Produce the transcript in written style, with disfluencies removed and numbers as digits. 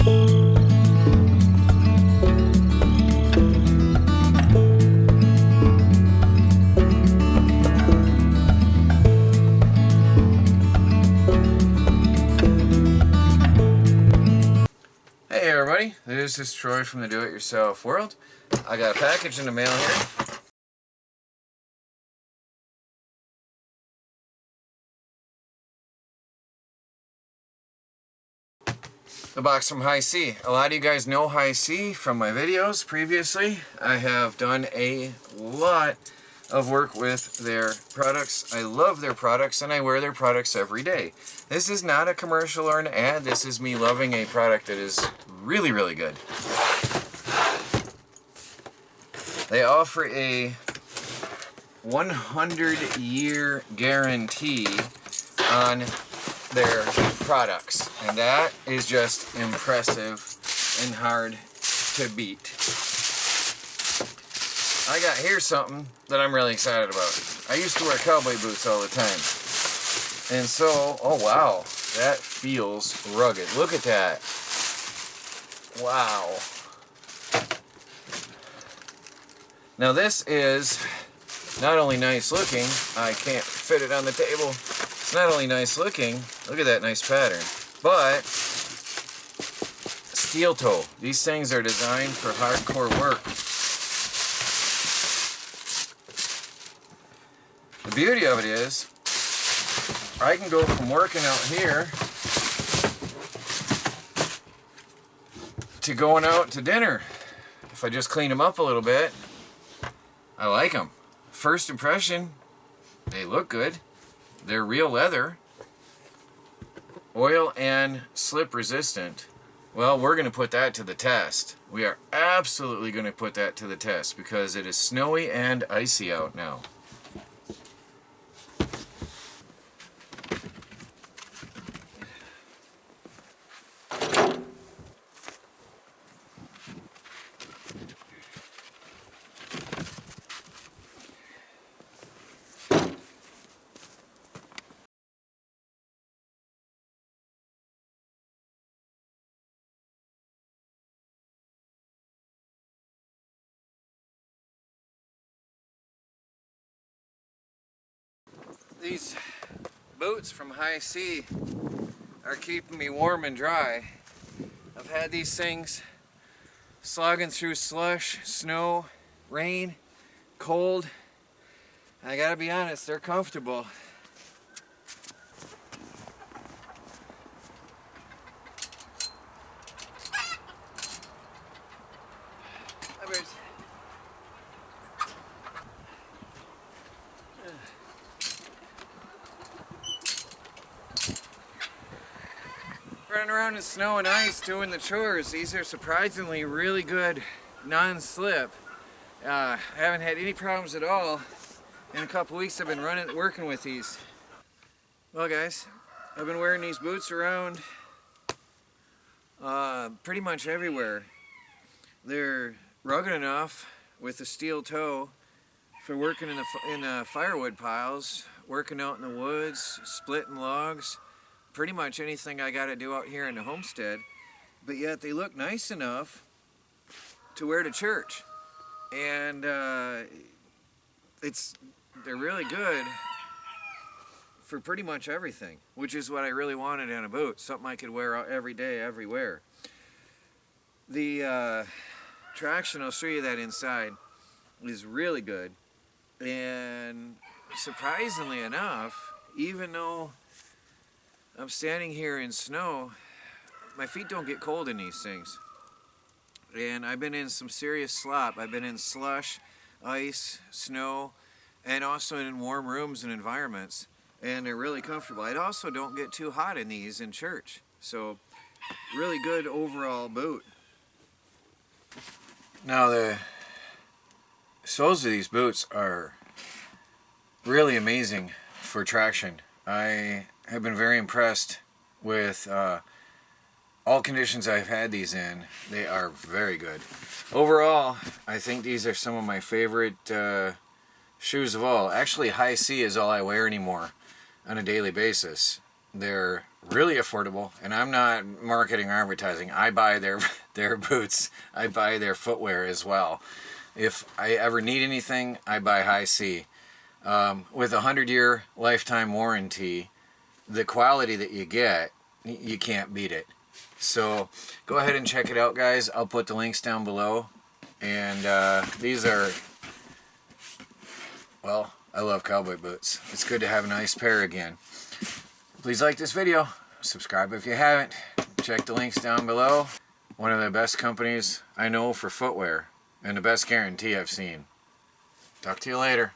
Hey everybody, this is Troy from the Do-It-Yourself world. I got a package in the mail here. The box from HISEA. A lot of you guys know HISEA from my videos previously. I have done a lot of work with their products. I love their products and I wear their products every day. This is not a commercial or an ad. This is me loving a product that is really, really good. They offer a 100-year guarantee on their products, and that is just impressive and hard to beat. I got here something that I'm really excited about. I used to wear cowboy boots all the time, and so, oh wow, that feels rugged. Look at that. Wow. Now this is not only nice looking, I can't fit it on the table. It's not only nice looking, look at that nice pattern, but steel toe. These things are designed for hardcore work. The beauty of it is, I can go from working out here to going out to dinner. If I just clean them up a little bit, I like them. First impression, they look good. They're real leather, oil and slip resistant. Well, we're going to put that to the test. We are absolutely going to put that to the test because it is snowy and icy out now. These boots from HISEA are keeping me warm and dry. I've had these things slogging through slush, snow, rain, cold. I gotta be honest, they're comfortable. Running around in snow and ice doing the chores. These are surprisingly really good non-slip. I haven't had any problems at all. In a couple weeks I've been working with these. Well guys, I've been wearing these boots around pretty much everywhere. They're rugged enough with a steel toe for working in the firewood piles, working out in the woods, splitting logs. Pretty much anything I got to do out here in the homestead, but yet they look nice enough to wear to church, and they're really good for pretty much everything, which is what I really wanted in a boot, something I could wear out every day, everywhere. The traction, I'll show you that inside, is really good, and surprisingly enough, even though I'm standing here in snow, my feet don't get cold in these things. And I've been in some serious slop. I've been in slush, ice, snow, and also in warm rooms and environments. And they're really comfortable. I also don't get too hot in these in church. So, really good overall boot. Now the soles of these boots are really amazing for traction. I have been very impressed with all conditions I've had these in. They are very good. Overall, I think these are some of my favorite shoes of all. Actually, HISEA is all I wear anymore on a daily basis. They're really affordable, and I'm not marketing or advertising. I buy their boots. I buy their footwear as well. If I ever need anything, I buy HISEA. With a 100-year lifetime warranty, the quality that you get, you can't beat it. So go ahead and check it out, guys. I'll put the links down below. And these are, well, I love cowboy boots. It's good to have a nice pair again. Please like this video. Subscribe if you haven't. Check the links down below. One of the best companies I know for footwear, and the best guarantee I've seen. Talk to you later.